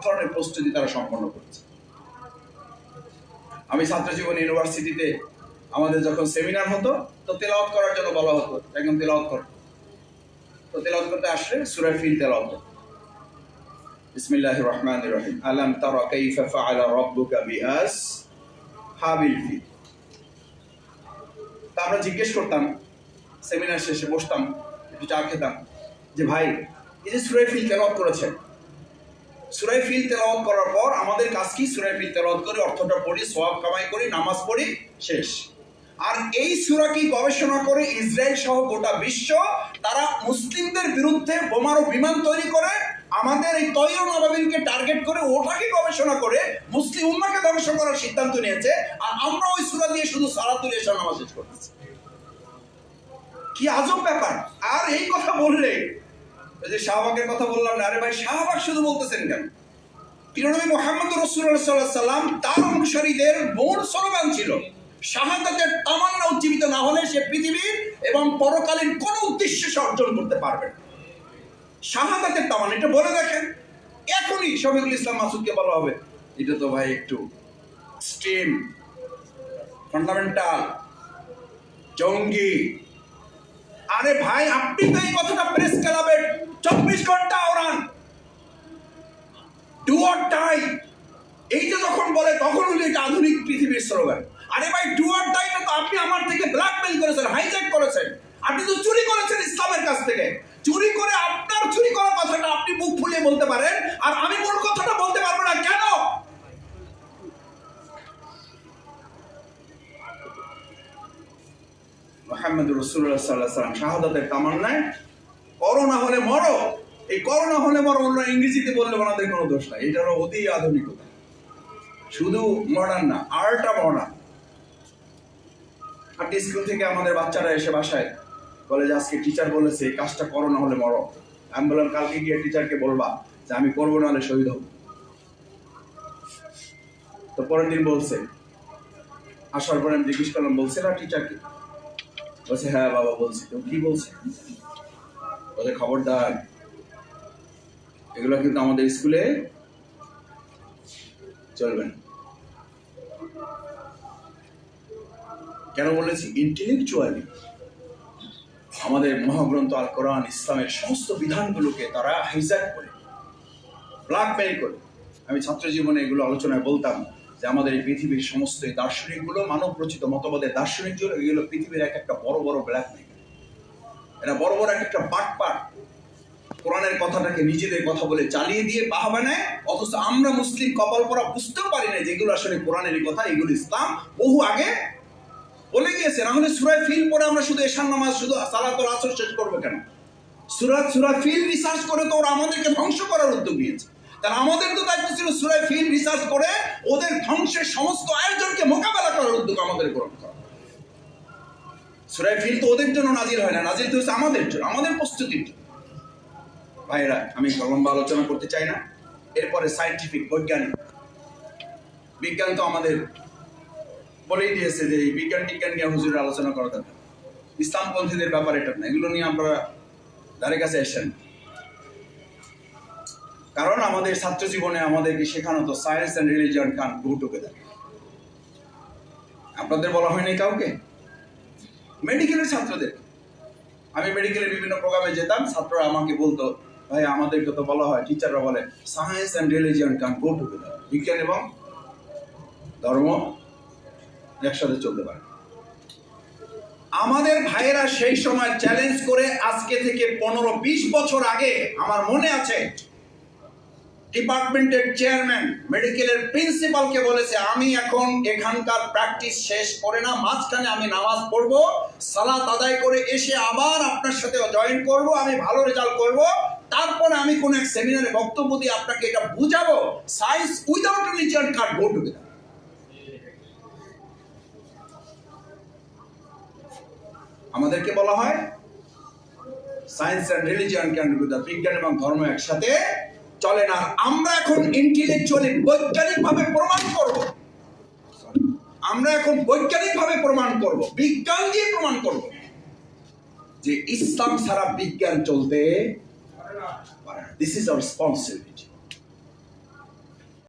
ধরনের প্রস্তুতি তারা সম্পন্ন করেছে। আমি ছাত্র জীবন ইউনিভার্সিটিতে আমাদের যখন সেমিনার হতো তো তেলাওয়াত করার জন্য বলা হতো, একদম তেলাওয়াত কর। তো তেলাওয়াত করতে আসলে সূরা ফিল তেলাওয়াত। বিসমিল্লাহির রহমানির রহিম। আলাম তারা কাইফা ফাআলা রাব্বুকা বিআসহাবিল ফিল। তা আমরা জিজ্ঞেস করতাম, সেমিনার শেষে বসতাম, একটু চা খেতাম, যে ভাই এই যে সূরা ফিল তেলাওয়াত করেছেন, সূরা ফিল তেলাওয়াত করার পর আমাদের কাজ কি? সূরা ফিল তেলাওয়াত করি, অর্থটা পড়ি, সওয়াব কামাই করি, নামাজ পড়ি, শেষ। আর এই সূরা কি গবেষণা করে ইসরায়েল সহ গোটা বিশ্ব তারা মুসলিমদের বিরুদ্ধে বোমারু বিমান তৈরি করে আমাদের এই তৈয়র আবাবিলকে টার্গেট করে ওটাকে গবেষণা করে মুসলিম উম্মাহকে ধ্বংস করার সিদ্ধান্ত নিয়েছে। আর আমরা ওই সূরা দিয়ে শুধু সালাতুল ইশা নামাজ শেষ করতেছি। কি আজব ব্যাপার! আর এই কথা বললে, যে শাহবাগের কথা বললাম না, আরে ভাই শাহবাগ শুধু বলতেছেন কেন? প্রিয়নবী মুহাম্মদ রাসূলুল্লাহ সাল্লাল্লাহু আলাইহি ওয়াসাল্লাম তার অনুসারীদের মূল স্লোগান ছিল শাহাদাতের তামান্না উজ্জীবিত না হলে সে পৃথিবীর এবং পরকালীন কোন উদ্দেশ্য সে অর্জন করতে পারবে না। শাহাদাতের তামান্না, এটা বলে দেখেন, এখনই শফিকুল ইসলাম মাসুদকে বলা হবে এটা তো ভাই একটু এক্সট্রিম, ফান্ডামেন্টাল, জঙ্গি। আরে ভাই আপনি তো এই কথাটা প্রেস ক্লাবে 24 ঘন্টা ওরান, ডু অর ডাই, এইটা যখন বলে তখন হলো এটা আধুনিক পৃথিবীর স্লোগান। আরে ভাই ডু অর ডাইটা তো আপনি আমার থেকে ব্ল্যাকমেইল করেছেন, হাইজ্যাক করেছেন, আপনি তো চুরি করেছেন ইসলামের কাছ থেকে। চুরি করে আপনার চুরি করা কথাটা আপনি মুখ ফুলিয়ে বলতে পারেন, আর আমি মূল কথাটা বলতে পারবো না কেন? মুহাম্মদ রাসূলুল্লাহ সাল্লাল্লাহু আলাইহি ওয়াসাল্লাম শাহাদাতের তামান্নায় করোনা হলে মরো, এই করোনা হলে মরো ওরা ইংরেজিতে বললে ওনাদের কোনো দোষ নাই, এটা হলো অতি আধুনিকতা, শুধু মডার্ন না, আল্ট্রা মডার্ন। আর স্কুল থেকে আমাদের বাচ্চারা এসে বাসায় বলে যে আজকে টিচার বলেছে এই কাজটা করো না হলে মরো। আমি বললাম কালকে গিয়ে টিচারকে বলবা যে আমি করবো না হলে শহীদ হব। তো পরের দিন বলছে, আসার পরে আমি জিজ্ঞেস করলাম বলছে না টিচারকে? বলছে হ্যাঁ বাবা বলছি। তো কি বলছে? বলে খবরদার, এগুলো কিন্তু আমাদের স্কুলে চলবে না। কেন বলেছি? ইন্টেলেকচুয়ালি আমাদের মহাগ্রন্থ আল কোরআন ইসলামের সমস্ত বিধানগুলোকে তারা হাইজ্যাক করে, ব্ল্যাকমেইল করে। আমি ছাত্র জীবনে এগুলো আলোচনায় বলতাম যে আমাদের এই পৃথিবীর সমস্ত এই দার্শনিকগুলো, মানব রচিত মতবাদের দার্শনিক এগুলো পৃথিবীর এক একটা বড় বড় ব্ল্যাকমেইল, এরা বড় বড় এক একটা পাট কোরআনের কথাটাকে নিজেদের কথা বলে চালিয়ে দিয়ে বাহবা নেয়, অথচ আমরা মুসলিম কপাল পরা বুঝতেও পারি না যেগুলো আসলে কোরআনেরই কথা, এগুলো ইসলাম বহু আগে বলে গিয়েছে। না হলে সূরা ফিল পড়ে আমরা শুধু এশার নামাজ, শুধু সালাতুল আসর শেষ করবো কেন? সূরা ফিল রিসার্চ করে তো ওরা আমাদেরকে ধ্বংস করার উদ্যোগ নিয়েছে। তাহলে আমাদের তো দায়িত্ব ছিল সূরা ফিল রিসার্চ করে ওদের ধ্বংসের সমস্ত আয়োজনকে মোকাবেলা করার উদ্যোগ আমাদের গ্রহণ করা। সূরা ফিল তো ওদের জন্য নাজিল হয় না, নাজিল তো হচ্ছে আমাদের জন্য, আমাদের প্রস্তুতির জন্য। ভাইরা আমি লম্বা আলোচনা করতে চাই না। এরপরে সায়েন্টিফিক, বৈজ্ঞানিক, বিজ্ঞান তো আমাদের বলেই দিয়েছে যে এই বিজ্ঞান টিজ্ঞান নিয়ে হুজুরের আলোচনা করা দরকার। ইসলামপন্থীদের ব্যাপার এটা না, এগুলো নিয়ে আমরা ধারে কাছে এসেন। কারণ আমাদের ছাত্র জীবনে আমাদেরকে শেখানো তো সায়েন্স অ্যান্ড রিলিজিয়ন কান গো টুগেদার। আপনাদের বলা হয়নি কাউকে? মেডিকেলের ছাত্রদের, আমি মেডিকেলের বিভিন্ন প্রোগ্রামে যেতাম, ছাত্ররা আমাকে বলতো ভাই আমাদেরকে তো বলা হয়, টিচাররা বলে সায়েন্স অ্যান্ড রিলিজিয়ন কান গো টুগেদার, বিজ্ঞান এবং ধর্ম একসাথে চলতে পারে। আমাদের ভাইয়েরা সেই সময় চ্যালেঞ্জ করে আজকে থেকে 15-20 বছর আগে আমার মনে আছে ডিপার্টমেন্টের চেয়ারম্যান মেডিকেলের প্রিন্সিপালকে বলেছে আমি এখন এখানকার প্র্যাকটিস শেষ করে না, মাঝখানে আমি নামাজ পড়বো, সালাত আদায় করে এসে আবার আপনার সাথে জয়েন করব, আমি ভালো রেজাল্ট করব, তারপরে আমি কোন এক সেমিনারে বক্তব্য দিয়ে আপনাকে এটা বুঝাবো science without religion Kant go together. আমাদেরকে বলা হয় science and religion can go together, বিজ্ঞান এবং ধর্ম একসাথে চলে না। আমরা এখন ইন্টেলেকচুয়ালি বৈজ্ঞানিকভাবে প্রমাণ করব, আমরা এখন বৈজ্ঞানিকভাবে প্রমাণ করব, বিজ্ঞান দিয়ে প্রমাণ করব যে ইসলাম ছাড়া বিজ্ঞান চলতে পারে না। This is our responsibility.